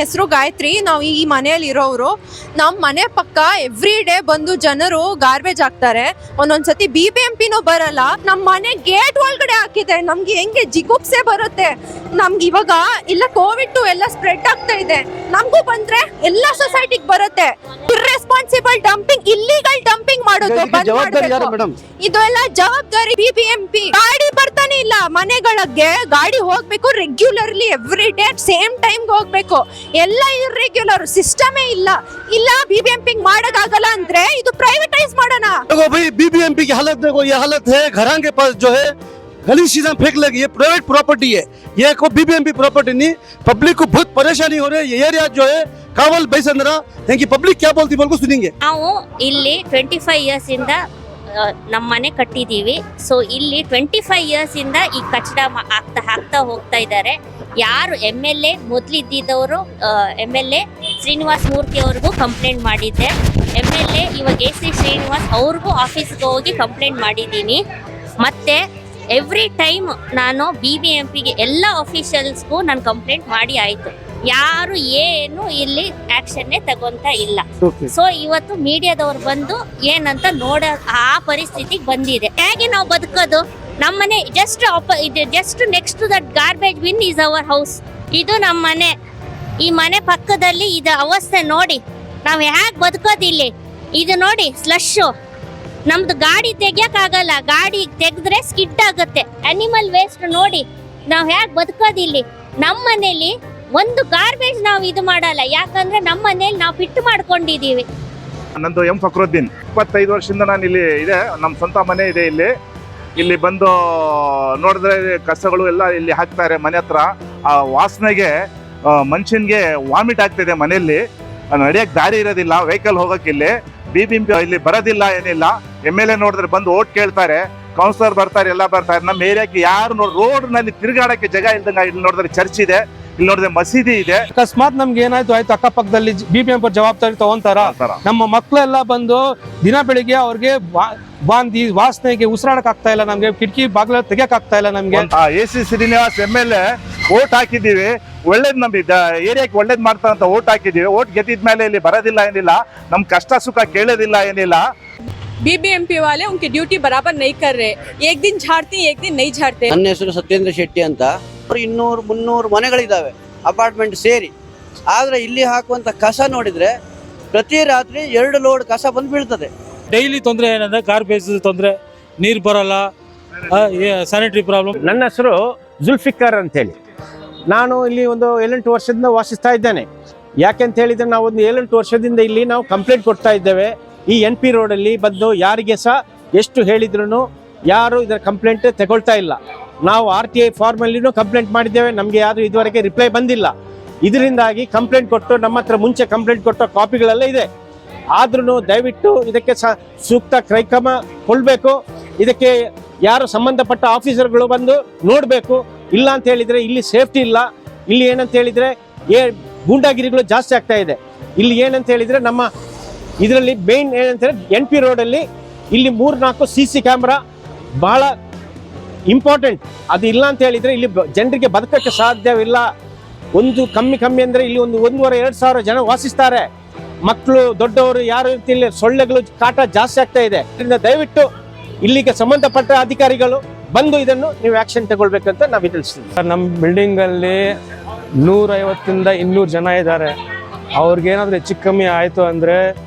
ಹೆಸರು ಗಾಯತ್ರಿ. ನಾವು ಈ ಮನೆಯಲ್ಲಿ ಇರೋರು. ನಮ್ಮ ಮನೆ ಪಕ್ಕ ಎವ್ರಿ ಡೇ ಬಂದು ಜನರು ಗಾರ್ಬೇಜ್ ಹಾಕ್ತಾರೆ. ಒಂದೊಂದ್ಸತಿ BBMPನೂ ಬರಲ್ಲ. ನಮ್ಮ ಮನೆ ಗೇಟ್ ಒಳಗಡೆ ಹಾಕಿದೆ. ನಮ್ಗೆ ಹೆಂಗೆ ಜಿಗುಪ್ಸೆ ಬರುತ್ತೆ. ನಮ್ಗೆ ಇವಾಗ ಇಲ್ಲ ಕೋವಿಡ್ ಎಲ್ಲ ಸ್ಪ್ರೆಡ್ ಆಗ್ತಾ ಇದೆ. ನಮಗೂ ಬಂದ್ರೆ ಎಲ್ಲಾ ಸೊಸೈಟಿಗೆ ಬರುತ್ತೆ. ಇರ್ರೆಸ್ಪಾನ್ಸಿಬಲ್ ಡಂಪಿಂಗ್, ಇಲ್ಲಿಗಲ್ ಡಂಪಿಂಗ್ ಮಾಡೋದು ಬಂದ್ ಮಾಡ್ಬೇಕು. ಇದು ಎಲ್ಲ ಜವಾಬ್ದಾರಿ BBMP. ಗಾಡಿ ಬರ್ತಾನೆ ಇಲ್ಲ ಮನೆಗಳಿಗೆ. ಗಾಡಿ ಹೋಗ್ಬೇಕು regularly every day same time ಹೋಗ್ಬೇಕು. ಎಲ್ಲ ಇರ್ರೆಗ್ಯುಲರ್, ಸಿಸ್ಟಮೇ ಇಲ್ಲ. BBMP ಮಾಡಕ್ಕಾಗಲ್ಲ ಅಂದ್ರೆ ಇದು ಪ್ರೈವೇಟೈಸ್ ಮಾಡೋಣ. BBMP की हालत देखो, ये हालत है घरां के पास जो है गली चीजें फेंक लगी. ये प्राइवेट प्रॉपर्टी है, ये को BBMP प्रॉपर्टी नहीं. पब्लिक को बहुत परेशानी हो रही है. ये एरिया जो है कावल बैसंद्रा, क्योंकि पब्लिक क्या बोलती है बोल को सुनेंगे. ನಾವು ಇಲ್ಲಿ 25 ಇಯರ್ಸ್ ಇಂದ ನಮ್ಮ ಮನೆ ಕಟ್ಟಿದೀವಿ. ಸೊ ಇಲ್ಲಿ 25 ಇಯರ್ಸ್ ಇಂದ ಈ ಕಚಡ ಹಾಕ್ತಾ ಹೋಗ್ತಾ ಇದ್ದಾರೆ. ಯಾರು MLA ಮೊದಲಿದ್ದವರು MLA ಶ್ರೀನಿವಾಸ್ ಮೂರ್ತಿ ಅವ್ರಿಗೂ ಕಂಪ್ಲೇಂಟ್ ಮಾಡಿದ್ದೆ. MLA ಇವಾಗ AC ಶ್ರೀನಿವಾಸ್ ಅವ್ರಿಗೂ ಆಫೀಸ್ಗೆ ಹೋಗಿ ಕಂಪ್ಲೇಂಟ್ ಮಾಡಿದ್ದೀನಿ. ಮತ್ತೆ ಎವ್ರಿ ಟೈಮ್ ನಾನು BBMPಗೆ ಎಲ್ಲ ಆಫೀಷಿಯಲ್ಸ್ಗೂ ನಾನು ಕಂಪ್ಲೇಂಟ್ ಮಾಡಿ ಆಯಿತು. ಯಾರು ಏನು ಇಲ್ಲಿ ಆಕ್ಷನ್ನೇ ತಗೊಂತ ಇಲ್ಲ. ಸೊ ಇವತ್ತು ಮೀಡಿಯಾದವ್ರು ಬಂದು ಏನಂತ ನೋಡೋ ಆ ಪರಿಸ್ಥಿತಿಗೆ ಬಂದಿದೆ. ಹೇಗೆ ನಾವು ಬದುಕೋದು? ನಮ್ಮನೆ just next to that garbage bin is our house. ಇದು ನಮ್ಮ ಮನೆ. ಈ ಮನೆ ಪಕ್ಕದಲ್ಲಿ ಇದು ಅವಸ್ಥೆ ನೋಡಿ ನಾವು ಹೇಗೆ ಬದುಕೋದಿಲ್ಲಿ. ಇದು ನೋಡಿ ಸ್ಲಶ್ಶು. ನಮ್ದು ಗಾಡಿ ತೆಗಿಯಕ್ಕಾಗಲ್ಲ. ಗಾಡಿ ತೆಗೆದ್ರೆ ಸ್ಕಿಡ್ ಆಗುತ್ತೆ. ಅನಿಮಲ್ ವೇಸ್ಟ್ ನೋಡಿ ನಾವು ಹೇಗೆ ಬದುಕೋದಿಲ್ಲಿ. ನಮ್ಮ ಮನೇಲಿ ಒಂದು ಗಾರ್ಬೇಜ್ ನಾವು ಇದು ಮಾಡಲ್ಲ. ಯಾಕಂದ್ರೆ ನಮ್ಮ ಮನೇಲಿ ನಾವು ಫಿಟ್ ಮಾಡ್ಕೊಂಡಿದೀವಿ. ನಂದು M ಫಕ್ರುದ್ದೀನ್. 25 ವರ್ಷದಿಂದ ನಾನು ಇಲ್ಲಿ ಇದೆ. ನಮ್ಮ ಸ್ವಂತ ಮನೆ ಇದೆ ಇಲ್ಲಿ. ಇಲ್ಲಿ ಬಂದು ನೋಡಿದ್ರೆ ಕಸಗಳು ಎಲ್ಲ ಇಲ್ಲಿ ಹಾಕ್ತಾರೆ ಮನೆ ಹತ್ರ. ಆ ವಾಸನೆಗೆ ಮನುಷ್ಯನ್ಗೆ ವಾಮಿಟ್ ಆಗ್ತಿದೆ. ಮನೆಯಲ್ಲಿ ನಡೆಯಕ್ಕೆ ದಾರಿ ಇರೋದಿಲ್ಲ, ವೆಹಿಕಲ್ ಹೋಗಕ್ಕೆ. ಇಲ್ಲಿ BBMP ಇಲ್ಲಿ ಬರೋದಿಲ್ಲ, ಏನಿಲ್ಲ. MLA ನೋಡಿದ್ರೆ ಬಂದು ಓಟ್ ಕೇಳ್ತಾರೆ, ಕೌನ್ಸಿಲರ್ ಬರ್ತಾರೆ, ಎಲ್ಲ ಬರ್ತಾರೆ. ನಮ್ಮ ಏರಿಯಾಕ್ಕೆ ಯಾರು ರೋಡ್ ನಲ್ಲಿ ತಿರುಗಾಡಕ್ಕೆ ಜಾಗ ಇಲ್ದಂಗ. ಇಲ್ಲಿ ನೋಡಿದ್ರೆ ಚರ್ಚ್ ಇದೆ, ಇಲ್ಲಿ ನೋಡಿದ್ರೆ ಮಸೀದಿ ಇದೆ. ಅಕಸ್ಮಾತ್ ನಮ್ಗೆ ಏನಾಯ್ತು ಆಯ್ತು, ಅಕ್ಕಪಕ್ಕದಲ್ಲಿ BBMP ಜವಾಬ್ದಾರಿ ತಗೊಂತಾರ. ನಮ್ಮ ಮಕ್ಕಳೆಲ್ಲ ಬಂದು ದಿನ ಬೆಳಿಗ್ಗೆ ಅವ್ರಿಗೆ ಬಾಂಧಿ ವಾಸನೆಗೆ ಉಸಿರಾಡಕ್ ಆಗ್ತಾ ಇಲ್ಲ. ನಮ್ಗೆ ಕಿಟಕಿ ಬಾಗಿಲ ತೆಗಿಯಕ್ ಆಗ್ತಾ ಇಲ್ಲ. ನಮ್ಗೆ AC ಶ್ರೀನಿವಾಸ್ MLA ಓಟ್ ಹಾಕಿದೀವಿ. ಒಳ್ಳೇದ್ ನಮ್ ಏರಿಯಾಕ್ಕೆ ಒಳ್ಳೇದ್ ಮಾಡ್ತಾರಂತ ಓಟ್ ಹಾಕಿದೀವಿ. ಓಟ್ ಗೆದ್ದಿದ್ಮೇಲೆ ಇಲ್ಲಿ ಬರೋದಿಲ್ಲ, ಏನಿಲ್ಲ. ನಮ್ ಕಷ್ಟ ಸುಖ ಕೇಳೋದಿಲ್ಲ, ಏನಿಲ್ಲ. BBMP वाले उनकी ड्यूटी बराबर नहीं कर रहे. एक दिन झाड़ते एक दिन नहीं झाड़ते. ನನ್ನ ಹೆಸರು ಸತ್ಯೇಂದ್ರ ಶೆಟ್ಟಿ ಅಂತ. 200-300 ಮನೆಗಳಿದ್ದಾವೆ ಅಪಾರ್ಟ್ಮೆಂಟ್ ಸೇರಿ. ಆದ್ರೆ ಇಲ್ಲಿ ಹಾಕುವಂತ ಕಸ ನೋಡಿದ್ರೆ ಪ್ರತಿ ರಾತ್ರಿ 2 ಲೋಡ್ ಕಸ ಬಂದು ಬೀಳ್ತದೆ. ಡೈಲಿ ತೊಂದರೆ ಏನಂದ್ರೆ ಗಾರ್ಬೇಜ್ ತೊಂದರೆ, ನೀರು ಬರೋಲ್ಲ, ಸ್ಯಾನಿಟರಿ ಪ್ರಾಬ್ಲಮ್. ನನ್ನ ಹೆಸರು ಜುಲ್ಫಿಕರ್ ಅಂತೇಳಿ. ನಾನು ಇಲ್ಲಿ ಒಂದು 7-8 ವರ್ಷದಿಂದ ವಾಸಿಸ್ತಾ ಇದ್ದೇನೆ. ಯಾಕೆಂತ ಹೇಳಿದ್ರೆ ನಾವು ಒಂದು 7-8 ವರ್ಷದಿಂದ ಇಲ್ಲಿ ನಾವು ಕಂಪ್ಲೇಂಟ್ ಕೊಡ್ತಾ ಇದ್ದೇವೆ. ಈ NP ರೋಡಲ್ಲಿ ಬಂದು ಯಾರಿಗೆ ಸಹ ಎಷ್ಟು ಹೇಳಿದ್ರು ಯಾರು ಇದರ ಕಂಪ್ಲೇಂಟ್ ತಗೊಳ್ತಾ ಇಲ್ಲ. ನಾವು RTI ಫಾರ್ಮಲ್ಲಿನೂ ಕಂಪ್ಲೇಂಟ್ ಮಾಡಿದ್ದೇವೆ. ನಮಗೆ ಯಾರು ಇದುವರೆಗೆ ರಿಪ್ಲೈ ಬಂದಿಲ್ಲ. ಇದರಿಂದಾಗಿ ಕಂಪ್ಲೇಂಟ್ ಕೊಟ್ಟು ನಮ್ಮ ಹತ್ರ ಮುಂಚೆ ಕಂಪ್ಲೇಂಟ್ ಕೊಟ್ಟ ಕಾಪಿಗಳೆಲ್ಲ ಇದೆ. ಆದ್ರೂ ದಯವಿಟ್ಟು ಇದಕ್ಕೆ ಸೂಕ್ತ ಕ್ರಮ ಕೊಡಬೇಕು. ಇದಕ್ಕೆ ಯಾರು ಸಂಬಂಧಪಟ್ಟ ಆಫೀಸರ್ಗಳು ಬಂದು ನೋಡಬೇಕು. ಇಲ್ಲ ಅಂತ ಹೇಳಿದ್ರೆ ಇಲ್ಲಿ ಸೇಫ್ಟಿ ಇಲ್ಲ. ಇಲ್ಲಿ ಏನಂತ ಹೇಳಿದ್ರೆ ಗೂಂಡಾಗಿರಿಗಳು ಜಾಸ್ತಿ ಆಗ್ತಾ ಇದೆ. ಇಲ್ಲಿ ಏನಂತ ಹೇಳಿದ್ರೆ ನಮ್ಮ ಇದರಲ್ಲಿ ಮೇನ್ ಏನಂತ ಹೇಳಿದ್ರೆ NP ರೋಡಲ್ಲಿ ಇಲ್ಲಿ 3-4 CC ಕ್ಯಾಮ್ರಾ ಬಹಳ ಇಂಪಾರ್ಟೆಂಟ್. ಅದು ಇಲ್ಲ ಅಂತ ಹೇಳಿದ್ರೆ ಇಲ್ಲಿ ಜನರಿಗೆ ಬದುಕಕ್ಕೆ ಸಾಧ್ಯವಿಲ್ಲ. ಒಂದು ಕಮ್ಮಿ ಅಂದ್ರೆ ಇಲ್ಲಿ 1,500-2 ಸಾವಿರ ಜನ ವಾಸಿಸ್ತಾರೆ. ಮಕ್ಕಳು ದೊಡ್ಡವರು ಯಾರು ಇಲ್ಲಿ ಸೊಳ್ಳೆಗಳು ಕಾಟ ಜಾಸ್ತಿ ಆಗ್ತಾ ಇದೆ. ಇದರಿಂದ ದಯವಿಟ್ಟು ಇಲ್ಲಿಗೆ ಸಂಬಂಧಪಟ್ಟ ಅಧಿಕಾರಿಗಳು ಬಂದು ಇದನ್ನು ನೀವು ಆಕ್ಷನ್ ತಗೊಳ್ಬೇಕಂತ ನಾವು ತಿಳಿಸ್ತೀವಿ. ನಮ್ಮ ಬಿಲ್ಡಿಂಗ್ ಅಲ್ಲಿ 150-200 ಜನ ಇದ್ದಾರೆ. ಅವ್ರಿಗೇನಾದ್ರೂ ಹೆಚ್ಚು ಕಮ್ಮಿ ಆಯ್ತು ಅಂದ್ರೆ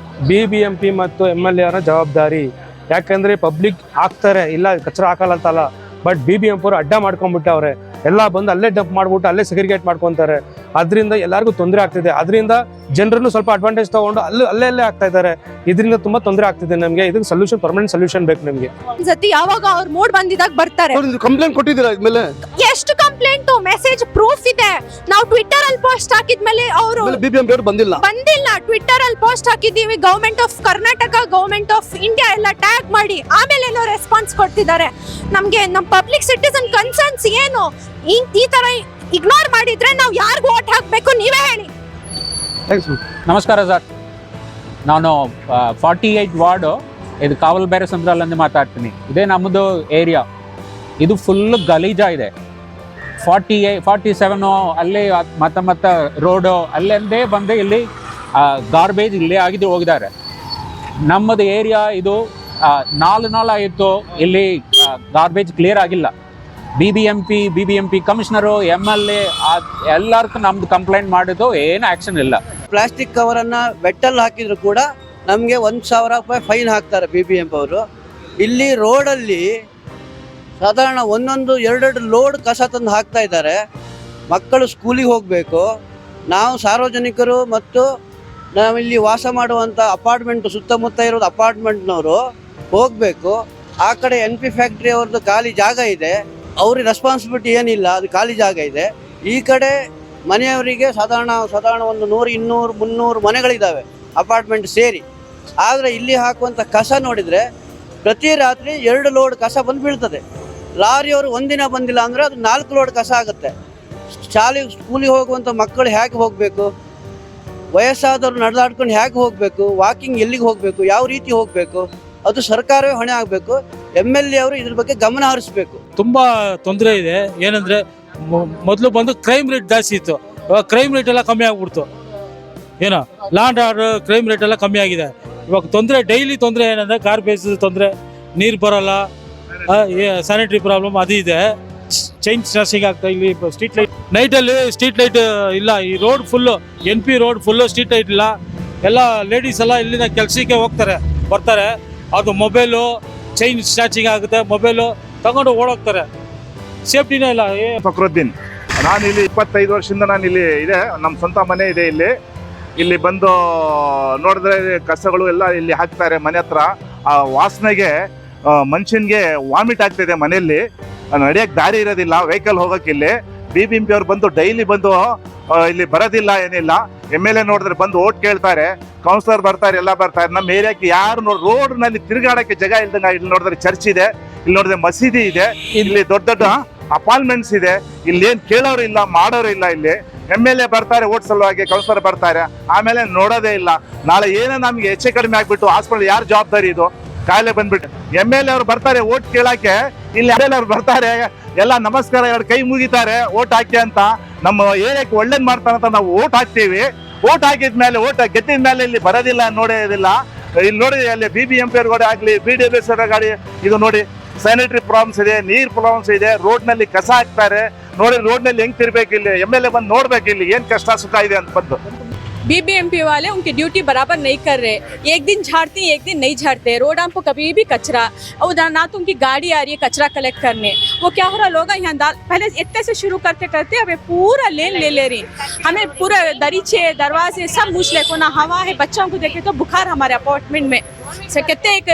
BBMP ಮತ್ತು MLA ಅವರ ಜವಾಬ್ದಾರಿ. ಯಾಕಂದ್ರೆ ಪಬ್ಲಿಕ್ ಹಾಕ್ತಾರೆ, ಇಲ್ಲ ಕಚರ ಹಾಕಲ್ಲ ಅಂತಲ್ಲ, ಬಟ್ BBMP ಅವರು ಅಡ್ಡ ಮಾಡ್ಕೊಂಡ್ಬಿಟ್ಟವ್ರೆ. ಎಲ್ಲ ಬಂದು ಅಲ್ಲೇ ಡಂಪ್ ಮಾಡ್ಬಿಟ್ಟು ಅಲ್ಲೇ ಸೆಗ್ರಿಗೇಟ್ ಮಾಡ್ಕೊಂತಾರೆ. ಅದರಿಂದ ಎಲ್ಲರಿಗೂ ತೊಂದರೆ ಆಗ್ತಿದೆ. ಅದರಿಂದ ಜನರನ್ನು ಸ್ವಲ್ಪ ಅಡ್ವಾಂಟೇಜ್ ತಗೊಂಡು ಅಲ್ಲೇ ಆಗ್ತಾ ಇದ್ದಾರೆ. ಇದರಿಂದ ತುಂಬಾ ತೊಂದರೆ ಆಗ್ತಿದೆ ನಮಗೆ. ಇದಕ್ಕೆ ಸೊಲ್ಯೂಷನ್, ಪರ್ಮನೆಂಟ್ ಸೊಲ್ಯೂಷನ್ ಬೇಕು ನಮಗೆ. ಸತಿ ಯಾವಾಗ ಅವ್ರ ಮೂಡ್ ಬಂದಿದಾಗ ಬರ್ತಾರೆ. ಕಂಪ್ಲೇಂಟ್ ಕೊಟ್ಟಿದ್ದೀರಾ ಇದ್ಮೇಲೆ? ಎಷ್ಟು ಕಂಪ್ಲೇಂಟ್, ಮೆಸೇಜ್, ಪ್ರೂಫ್ ಇದೆ. ನಾವು ಟ್ವಿಟರ್ ಅಲ್ಲಿ ಪೋಸ್ಟ್ ಹಾಕಿದ್ಮೇಲೆ ಅವರು BBMP ಅವರು ಬಂದಿಲ್ಲ. ಟ್ವಿಟರ್ ಅಲ್ಲಿ ಪೋಸ್ಟ್ ಹಾಕಿದೀವಿ. Government of Karnataka, government of India ಎಲ್ಲ ಟ್ಯಾಗ್ ಮಾಡಿ ಆಮೇಲೆ ಏನೋ ರೆಸ್ಪಾನ್ಸ್ ಕೊಡ್ತಿದ್ದಾರೆ. ನಮ್ಗೆ ನಮ್ಮ ಪಬ್ಲಿಕ್ ಸಿಟಿಸನ್ ಕನ್ಸರ್ನ್ಸ್ ಏನು? ಈ ತರ ಇಗ್ನೋರ್ ಮಾಡಿದ್ರೆ ನಾವು ಯಾರಿಗೂ ವೋಟ್ ಹಾಕ್ಬೇಕು ನೀವೇ ಹೇಳಿ. ನಮಸ್ಕಾರ ಸರ್, ನಾನು 48 ವಾರ್ಡು ಇದು ಕಾವಲ್ ಬೇರೆ ಸಂದ್ರಲ್ಲಿಂದ ಮಾತಾಡ್ತೀನಿ. ಇದೇ ನಮ್ಮದು ಏರಿಯಾ. ಇದು ಫುಲ್ ಗಲೀಜಾ ಇದೆ. 47 ಅಲ್ಲಿ ಮತ್ತೆ ರೋಡು ಅಲ್ಲಿಂದೇ ಬಂದು ಇಲ್ಲಿ ಗಾರ್ಬೇಜ್ ಇಲ್ಲಿ ಆಗಿದ್ದು ಹೋಗಿದ್ದಾರೆ. ನಮ್ಮದು ಏರಿಯಾ ಇದು 4 ಆಯಿತು, ಇಲ್ಲಿ ಗಾರ್ಬೇಜ್ ಕ್ಲಿಯರ್ ಆಗಿಲ್ಲ. B B M P commissioner MLA ಎಲ್ಲರಿಗೂ ನಮ್ದು ಕಂಪ್ಲೇಂಟ್ ಮಾಡಿದ್ದು ಏನು ಆ್ಯಕ್ಷನ್ ಇಲ್ಲ. ಪ್ಲಾಸ್ಟಿಕ್ ಕವರನ್ನು ಬೆಟ್ಟಲ್ಲಿ ಹಾಕಿದ್ರು ಕೂಡ ನಮಗೆ 1,000 ರೂಪಾಯಿ ಫೈನ್ ಹಾಕ್ತಾರೆ BBMP ಅವರು. ಇಲ್ಲಿ ರೋಡಲ್ಲಿ ಸಾಧಾರಣ 1-2 ಲೋಡ್ ಕಸ ತಂದು ಹಾಕ್ತಾ ಇದ್ದಾರೆ. ಮಕ್ಕಳು ಸ್ಕೂಲಿಗೆ ಹೋಗಬೇಕು, ನಾವು ಸಾರ್ವಜನಿಕರು ಮತ್ತು ನಾವಿಲ್ಲಿ ವಾಸ ಮಾಡುವಂಥ ಅಪಾರ್ಟ್ಮೆಂಟ್ ಸುತ್ತಮುತ್ತ ಇರೋದು ಅಪಾರ್ಟ್ಮೆಂಟ್ನವರು ಹೋಗಬೇಕು. ಆ ಕಡೆ NP ಫ್ಯಾಕ್ಟ್ರಿ ಅವ್ರದ್ದು ಖಾಲಿ ಜಾಗ ಇದೆ, ಅವ್ರಿಗೆ ರೆಸ್ಪಾನ್ಸಿಬಿಲಿಟಿ ಏನಿಲ್ಲ, ಅದು ಖಾಲಿ ಜಾಗ ಇದೆ. ಈ ಕಡೆ ಮನೆಯವರಿಗೆ ಸಾಧಾರಣ ಒಂದು 100, 200, 300 ಮನೆಗಳಿದ್ದಾವೆ ಅಪಾರ್ಟ್ಮೆಂಟ್ ಸೇರಿ. ಆದರೆ ಇಲ್ಲಿ ಹಾಕುವಂಥ ಕಸ ನೋಡಿದರೆ ಪ್ರತಿ ರಾತ್ರಿ 2 ಲೋಡ್ ಕಸ ಬಂದು ಬೀಳ್ತದೆ. ಲಾರಿಯವರು ಒಂದಿನ ಬಂದಿಲ್ಲ ಅಂದರೆ ಅದು 4 ಲೋಡ್ ಕಸ ಆಗುತ್ತೆ. ಸ್ಕೂಲಿಗೆ ಹೋಗುವಂಥ ಮಕ್ಕಳು ಹೇಗೆ ಹೋಗಬೇಕು, ವಯಸ್ಸಾದವರು ನಡೆದಾಡ್ಕೊಂಡು ಹೇಗೆ ಹೋಗಬೇಕು, ವಾಕಿಂಗ್ ಎಲ್ಲಿಗೆ ಹೋಗಬೇಕು, ಯಾವ ರೀತಿ ಹೋಗಬೇಕು, ಅದು ಸರ್ಕಾರವೇ ಹೊಣೆ ಆಗಬೇಕು. MLA ಅವರು ಇದ್ರ ಬಗ್ಗೆ ಗಮನ ಹರಿಸಬೇಕು. ತುಂಬ ತೊಂದರೆ ಇದೆ. ಏನಂದರೆ ಮೊದಲು ಬಂದು ಕ್ರೈಮ್ ರೇಟ್ ಜಾಸ್ತಿ ಇತ್ತು, ಇವಾಗ ಕ್ರೈಮ್ ರೇಟ್ ಎಲ್ಲ ಕಮ್ಮಿ ಆಗ್ಬಿಡ್ತು. ಏನೋ ಲ್ಯಾಂಡ್ ಆರ್ಡರ್ ಕ್ರೈಮ್ ರೇಟ್ ಎಲ್ಲ ಕಮ್ಮಿ ಆಗಿದೆ. ಇವಾಗ ತೊಂದರೆ ಡೈಲಿ ತೊಂದರೆ ಏನಂದರೆ ಗಾರ್ಬೇಜ್ ತೊಂದರೆ, ನೀರು ಬರೋಲ್ಲ, ಸ್ಯಾನಿಟರಿ ಪ್ರಾಬ್ಲಮ್ ಅದು ಇದೆ. ಚೈನ್ ಸ್ನಾಚಿಂಗ್ ಆಗ್ತಾ ಇಲ್ಲಿ ಸ್ಟ್ರೀಟ್ ಲೈಟ್, ನೈಟಲ್ಲಿ ಸ್ಟ್ರೀಟ್ ಲೈಟ್ ಇಲ್ಲ. ಈ road full NP road full street light ಇಲ್ಲ. ಎಲ್ಲ ಲೇಡೀಸ್ ಎಲ್ಲ ಇಲ್ಲಿಂದ ಕೆಲಸಕ್ಕೆ ಬರ್ತಾರೆ, ಅದು ಮೊಬೈಲು ಚೈನ್ ಸ್ನಾಚಿಂಗ್ ಆಗುತ್ತೆ, ಮೊಬೈಲು ತಗೊಂಡು ಓಡೋಗ್ತಾರೆ, ಸೇಫ್ಟಿನೇ ಇಲ್ಲ. ಫಕ್ರುದ್ದೀನ್, ನಾನು ಇಲ್ಲಿ 25 ವರ್ಷದಿಂದ ನಾನು ಇಲ್ಲಿ ಇದೆ, ನಮ್ಮ ಸ್ವಂತ ಮನೆ ಇದೆ ಇಲ್ಲಿ ಬಂದು ನೋಡಿದ್ರೆ ಕಸಗಳು ಎಲ್ಲ ಇಲ್ಲಿ ಹಾಕ್ತಾರೆ ಮನೆ ಹತ್ರ. ಆ ವಾಸನೆಗೆ ಮನುಷ್ಯನಿಗೆ ವಾಮಿಟ್ ಆಗ್ತಿದೆ. ಮನೆಯಲ್ಲಿ ನಡೆಯಕ್ಕೆ ದಾರಿ ಇರೋದಿಲ್ಲ, ವೆಹಿಕಲ್ ಹೋಗೋಕೆ. ಇಲ್ಲಿ BBMP ಅವ್ರು ಬಂದು ಡೈಲಿ ಬಂದು ಇಲ್ಲಿ ಬರೋದಿಲ್ಲ, ಏನಿಲ್ಲ. MLA ನೋಡಿದ್ರೆ ಬಂದು ಓಟ್ ಕೇಳ್ತಾರೆ, ಕೌನ್ಸಿಲರ್ ಬರ್ತಾರೆ, ಎಲ್ಲ ಬರ್ತಾರೆ. ನಮ್ಮ ಏರಿಯಾಕ್ಕೆ ಯಾರು ರೋಡ್ನಲ್ಲಿ ತಿರುಗಾಡಕ್ಕೆ ಜಾಗ ಇಲ್ದಂಗೆ. ಇಲ್ಲಿ ನೋಡಿದ್ರೆ ಚರ್ಚ್ ಇದೆ, ಇಲ್ಲಿ ನೋಡಿದ್ರೆ ಮಸೀದಿ ಇದೆ, ಇಲ್ಲಿ ದೊಡ್ಡ ಅಪಾರ್ಟ್ಮೆಂಟ್ಸ್ ಇದೆ. ಇಲ್ಲಿ ಏನು ಕೇಳೋರು ಇಲ್ಲ, ಮಾಡೋರು ಇಲ್ಲ. ಇಲ್ಲಿ MLA ಬರ್ತಾರೆ ಓಟ್ ಸಲುವಾಗಿ, ಕೌನ್ಸಿಲರ್ ಬರ್ತಾರೆ, ಆಮೇಲೆ ನೋಡೋದೇ ಇಲ್ಲ. ನಾಳೆ ಏನೋ ನಮ್ಗೆ ಹೆಚ್ಚು ಕಡಿಮೆ ಆಗ್ಬಿಟ್ಟು ಹಾಸ್ಪಿಟಲ್ ಯಾರು ಜವಾಬ್ದಾರಿ ಇದು? ಕಾಯಿಲೆ ಬಂದ್ಬಿಟ್ಟು MLA ಅವ್ರು ಬರ್ತಾರೆ ಓಟ್ ಕೇಳಕ್ಕೆ, ಇಲ್ಲಿ MLA ಅವ್ರು ಬರ್ತಾರೆ, ಎಲ್ಲ ನಮಸ್ಕಾರ 2 ಕೈ ಮುಗಿತಾರೆ ಓಟ್ ಹಾಕಿ ಅಂತ. ನಮ್ಮ ಏರಿಯಾಕ್ಕೆ ಒಳ್ಳೇದು ಮಾಡ್ತಾರಂತ ನಾವು ಓಟ್ ಹಾಕ್ತೀವಿ. ಓಟ್ ಹಾಕಿದ್ಮೇಲೆ ಗೆದ್ದಿದ ಮೇಲೆ ಇಲ್ಲಿ ಬರೋದಿಲ್ಲ, ನೋಡೋದಿಲ್ಲ. ಇಲ್ಲಿ ನೋಡಿ, ಅಲ್ಲಿ BBMP ಅವ್ರಿಗೆ ಆಗಲಿ, BDBS ಗಾಡಿ ಇದು ನೋಡಿ, ಸ್ಯಾನಿಟರಿ ಪ್ರಾಬ್ಲಮ್ಸ್ ಇದೆ, ನೀರ್ ಪ್ರಾಬ್ಲಮ್ಸ್ ಇದೆ, ರೋಡ್ನಲ್ಲಿ ಕಸ ಹಾಕ್ತಾರೆ. ನೋಡಿ ರೋಡ್ನಲ್ಲಿ ಹೆಂಗ್ ತಿರ್ಬೇಕು, ಇಲ್ಲಿ MLA ಬಂದು ನೋಡ್ಬೇಕು ಇಲ್ಲಿ ಏನ್ ಕಷ್ಟ ಸುಖ ಇದೆ ಅಂತ ಬಂದು. BBMP वाले उनकी ड्यूटी बराबर नहीं कर रहे. एक दिन झाड़ते एक दिन नहीं झाड़ते. रोड हम को कभी भी कचरा, और ना तो उनकी गाड़ी आ रही है कचरा कलेक्ट करने. वो क्या हो रहा, लोग यहाँ पहले इतने से शुरू करते अब पूरा लेन ले रही. हमें पूरा दरीचे दरवाजे सब मूछ ले को ना हवा है. बच्चों को देखे तो बुखार हमारे अपार्टमेंट में से कहते एक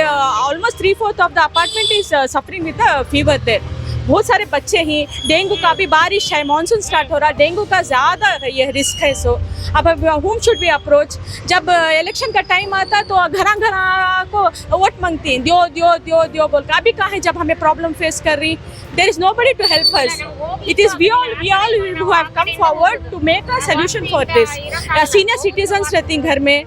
almost 3/4 of the apartment is suffering with fever there. बहुत सारे बच्चे ही, डेंगू का भी बारिश है, मानसून स्टार्ट हो रहा, डेंगू का ज़्यादा ये रिस्क है. सो अब होम शुड बी अप्रोच. जब इलेक्शन का टाइम आता तो घर को वोट मांगती हैं, दियो दियो दियो दियो बोल कर. अभी कहाँ है जब हमें प्रॉब्लम फेस कर रही? There is nobody to help us. It is we all who have come forward to make a solution for this. Senior citizens रहती हैं घर में,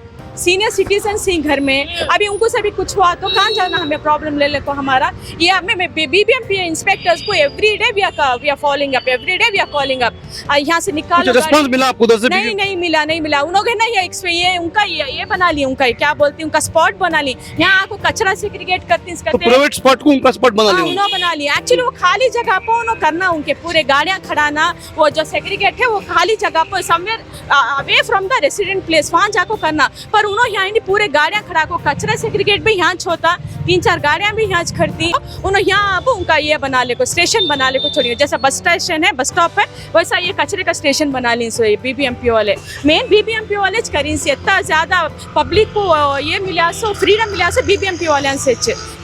सीनियर सिटीजन्स ही घर में. अभी उनको सभी कुछ हुआ तो कहाँ जाना, हमें प्रॉब्लम ले को हमारा. ये हमें BBMP इंस्पेक्टर्स को everyday we are following up, everyday we are calling up. यहाँ से निकालो. रिस्पांस मिला आपको उधर से? नहीं मिला. उन्होंने ना ये उनका ये बना ली, उनका क्या बोलती है, उनका स्पॉट बना ली. यहाँ आपको कचरा सेग्रीगेट करते हैं, प्राइवेट स्पॉट को उनका स्पॉट बना लिया. उन्होंने बना लिया. एक्चुअली वो खाली जगह पर उन्होंने करना, उनके पूरे गाड़ियाँ खड़ाना. वो जो सेग्रीगेट है वो खाली जगह पर somewhere away from the resident place वहाँ जाकर करना. पर उन्होंने यहाँ पूरे गाड़ियाँ खड़ा को कचरा सेग्रीगेट भी यहाँ होता, 3-4 गाड़ियाँ भी यहाँ खड़ती. उन्होंने यहाँ अब उनका ये बना ले को स्टेशन बना ले को छोड़िए. जैसा बस स्टेशन है, बस स्टॉप है, वैसा ये कचरे का स्टेशन बना ली. सो ये BBMP वाले मेन BBMP वाले करी से इतना ज़्यादा पब्लिक को ये मिला, सो फ्रीडम मिला से BBMP वाले से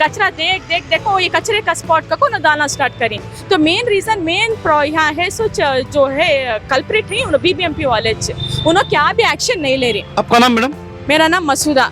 कचरा देखो ये कचरे का स्पॉट का को न डालना स्टार्ट करें. तो मेन रीज़न यहाँ है सो जो है कल्प्रिट है उन्होंने BBMP वाले. उन्होंने क्या भी एक्शन नहीं ले रहे. आपका नाम मैडम? मेरा नाम मसूदा.